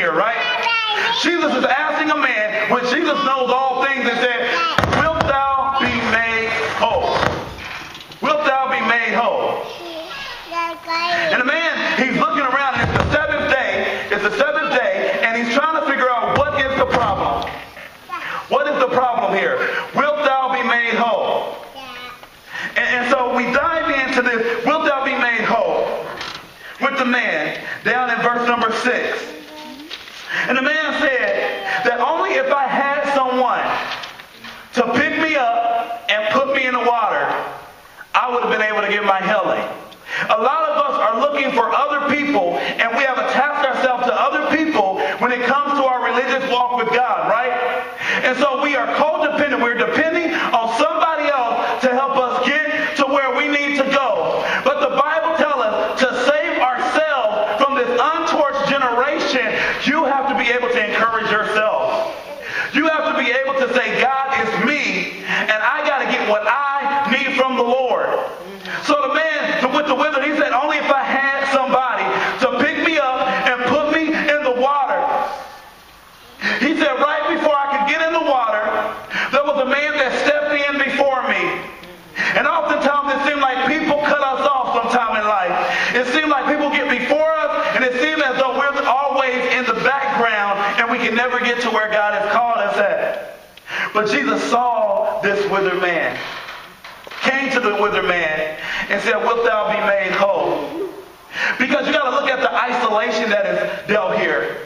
here, right? Jesus is asking a man, when Jesus knows all things, and said, wilt thou be made whole? Wilt thou be made whole? And the man, he's looking around, and it's the seventh day. It's the seventh day, and he's trying to figure out what is the problem. What is the problem here? Wilt thou be made whole? And so we dive into this, wilt thou be made whole? With the man, down in verse number 6. And the man said that only if I had someone to pick me up and put me in the water, I would have been able to get my healing. A lot of us are looking for other people, and we have attached ourselves to other people when it comes to our religious walk with God, right? And so we are codependent. We're depending on somebody else to help us get to where we need to go. But the Bible tells us to save ourselves from this untoward generation, you have to be able to encourage yourself. You have to be able to say, God is me, and I got to get what I need from the Lord. So the man with the wizard, he said, only if I had somebody to pick me up and put me in the water. He said, right before I could get in the water, there was a man that stepped in before me. And oftentimes it seems like people cut us off sometime in life. It seems like people get before us, and it seems as though we're always in the background, and we can never get to where God has called us at. But Jesus saw this withered man, came to the withered man, and said, wilt thou be made whole? Because you got to look at the isolation that is dealt here.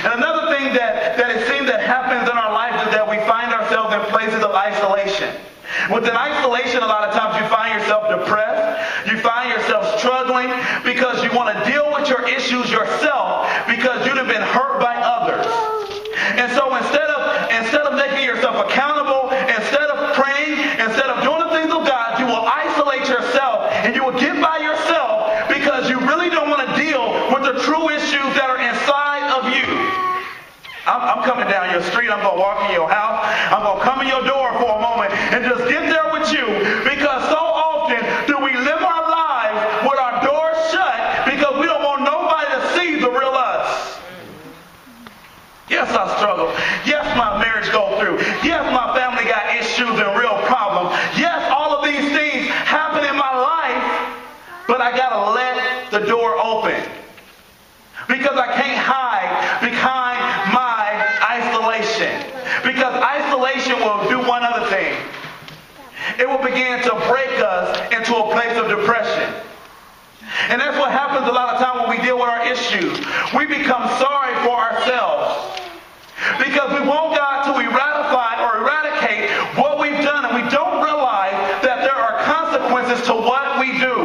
And another thing that it seems that happens in our lives is that we find ourselves in places of isolation. Within isolation, a lot of times you find yourself depressed. You find yourself struggling because you want to deal with your issues yourself because you've been hurt by others. And so instead of making yourself accountable, instead of praying, instead of doing the things of God, you will isolate yourself and you will get by yourself because you really don't want to deal with the true issues that are inside of you. I'm coming down your street. I'm going to walk in your house. I'm going to come in your door for a moment and just get there with you, because so often do we live our lives with our doors shut because we don't want nobody to see the real us. Yes, I struggle. Yes, my marriage goes through. Yes, my family got issues and real problems. Yes, all of these things happen in my life, but I got to let the door open because I can't hide behind my isolation. Because isolation will do one other thing. It will begin to break us into a place of depression. And that's what happens a lot of times when we deal with our issues. We become sorry for ourselves because we want God to eradicate what we've done, and we don't realize that there are consequences to what we do.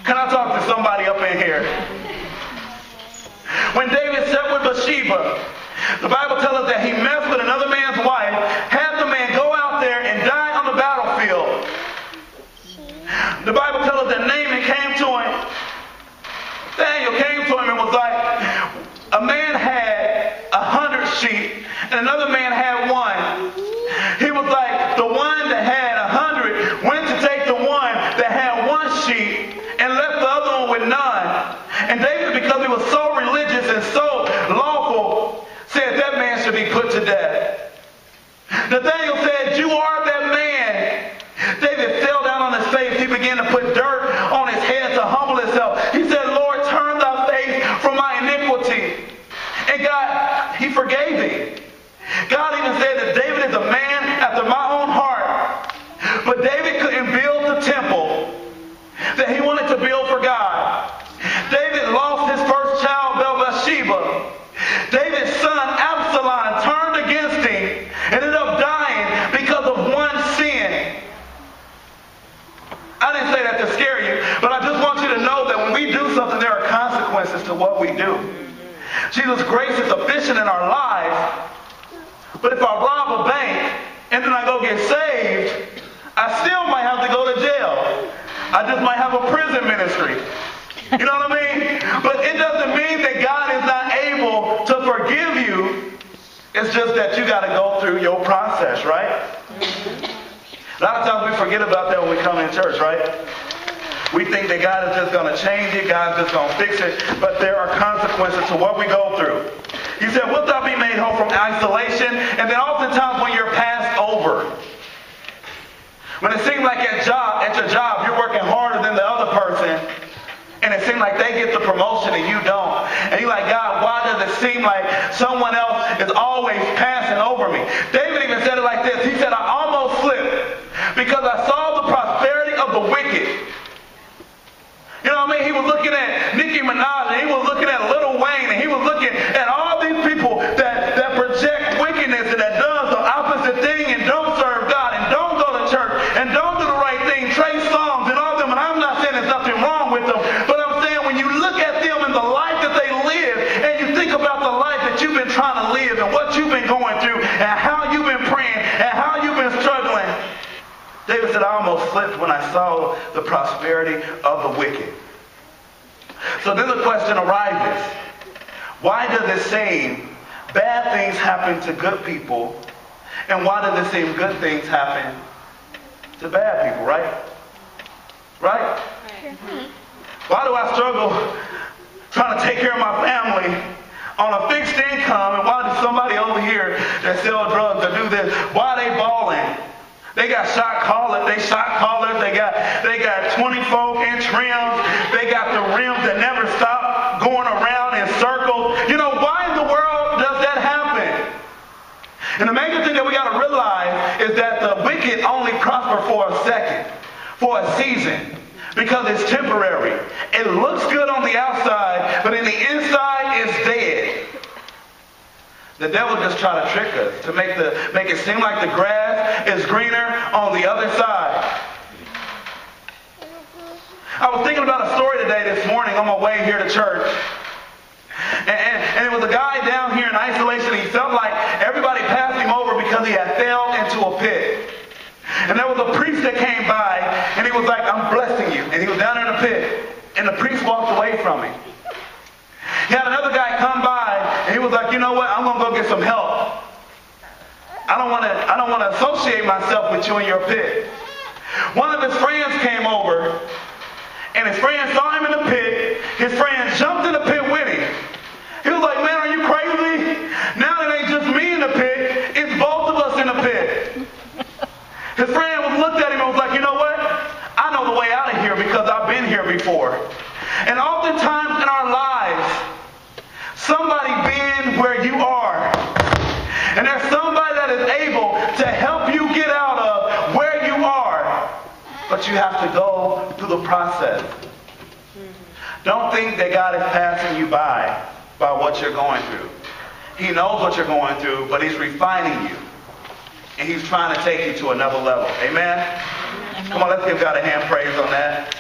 Can I talk to somebody up in here? When David slept with Bathsheba, the Bible tells us that he messed with another man's wife, had the man go out there and die on the battlefield. The Bible tells us that Naaman came to him. Daniel came to him and was like, a man had 100 sheep and another man had one. He was like, the one that had 100 went to take the one that had one sheep and left the other one with none. And David, because he was so religious and so lawful, said that man should be put to death. Nathanael said, you are that man. David fell down on his face. He began to put dirt on his head to humble himself. He said, Lord, turn thy face from my iniquity. And God, he forgave him. God even said that David is a man after my own heart. But David couldn't build the temple that he wanted to build for God. David lost his first child, Bathsheba. David's son, Absalom, turned against him and ended up dying because of one sin. I didn't say that to scare you, but I just want you to know that when we do something, there are consequences to what we do. Jesus' grace is sufficient in our lives, but if I rob a bank and then I go get saved, I still might have to go to jail. I just might have a prison ministry. You know what I mean? But it doesn't mean that God is not able to forgive you. It's just that you got to go through your process, right? A lot of times we forget about that when we come in church, right? We think that God is just going to change it, God's just going to fix it, but there are consequences to what we go through. He said, wilt thou be made whole from isolation? And then oftentimes when you're passed over, when it seems like at your job, you're working harder than the other person, and it seems like they get the promotion and you don't. And you're like, God, why does it seem like someone else is always passing over me? David even said it like this. He said, I almost slipped because I saw the prosperity of the wicked. You know what I mean? He was looking at Nicki Minaj, and he was looking at Lil Wayne, and he was looking at all these people that project wickedness and that does the opposite thing and don't serve God and don't go to church and don't do the right thing, Trey Songz and all them. And I'm not saying there's nothing wrong with them, but I'm saying when you look at them and the life that they live and you think about the life that you've been trying to live and what you've been going through and how you've been praying and how you've been struggling, David said, I almost slipped when I saw the prosperity of the wicked. So then the question arises, why does it seem bad things happen to good people, and why does it seem good things happen to bad people, right? Right? Why do I struggle trying to take care of my family on a fixed income, and why does somebody over here that sell drugs or do this, why are they balling? They got shot callers, they got 24-inch rims, they got the rims that never stop going around in circles. You know, why in the world does that happen? And the major thing that we got to realize is that the wicked only prosper for a second, for a season, because it's temporary. It looks good on the outside, but in the inside it's dead. The devil just try to trick us to make it seem like the grass is greener on the other side. I was thinking about a story today this morning on my way here to church. And it was a guy down here in isolation. He felt like everybody passed him over because he had fell into a pit. And there was a priest that came by and he was like, I'm blessing you. And he was down in the pit. And the priest walked away from him. He had another guy come by, and he was like, you know what, I'm going to go get some help. I don't want to associate myself with you in your pit. One of his friends came over, and his friend saw him in the pit. His friend jumped in the pit with him. He was like, man, are you crazy? Now it ain't just me in the pit, it's both of us in the pit. His friend looked at him and was like, you know what, I know the way out of here because I've been here before. And oftentimes in our lives, somebody been where you are. And there's somebody that is able to help you get out of where you are. But you have to go through the process. Don't think that God is passing you by what you're going through. He knows what you're going through, but he's refining you. And he's trying to take you to another level. Amen? Amen. Come on, let's give God a hand praise on that.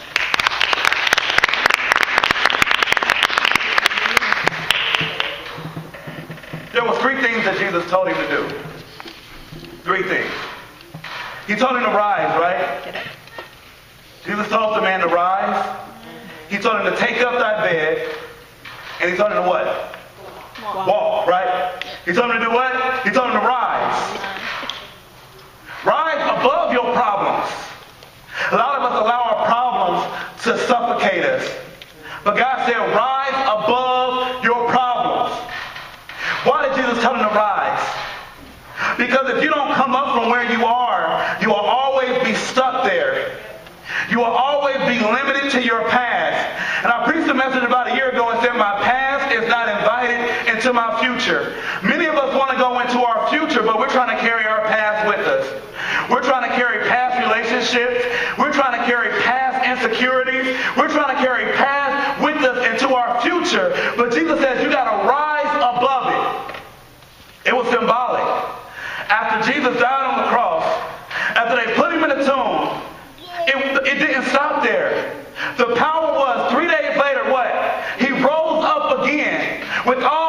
There was 3 things that Jesus told him to do. 3 things. He told him to rise, right? Jesus told the man to rise. He told him to take up thy bed. And he told him to what? Walk, right? He told him to do what? He told him to rise. Rise above your problems. A lot of us allow our problems to suffocate us. But God said, rise above your problems. Why did Jesus tell him to rise? Because if you don't come up from where you will always be stuck there. You will always be limited to your past. And I preached a message about a year ago and said, my past is not invited into my future. Many of us want to go into our future, but we're trying to carry our past with us. We're trying to carry past relationships. We're trying to carry past insecurities. We're trying to carry past with us into our future. But Jesus says you got to rise above it. It was symbolic. After Jesus died on the cross, after they put him in the tomb, it didn't stop there. The power was 3 days later, what? He rose up again with all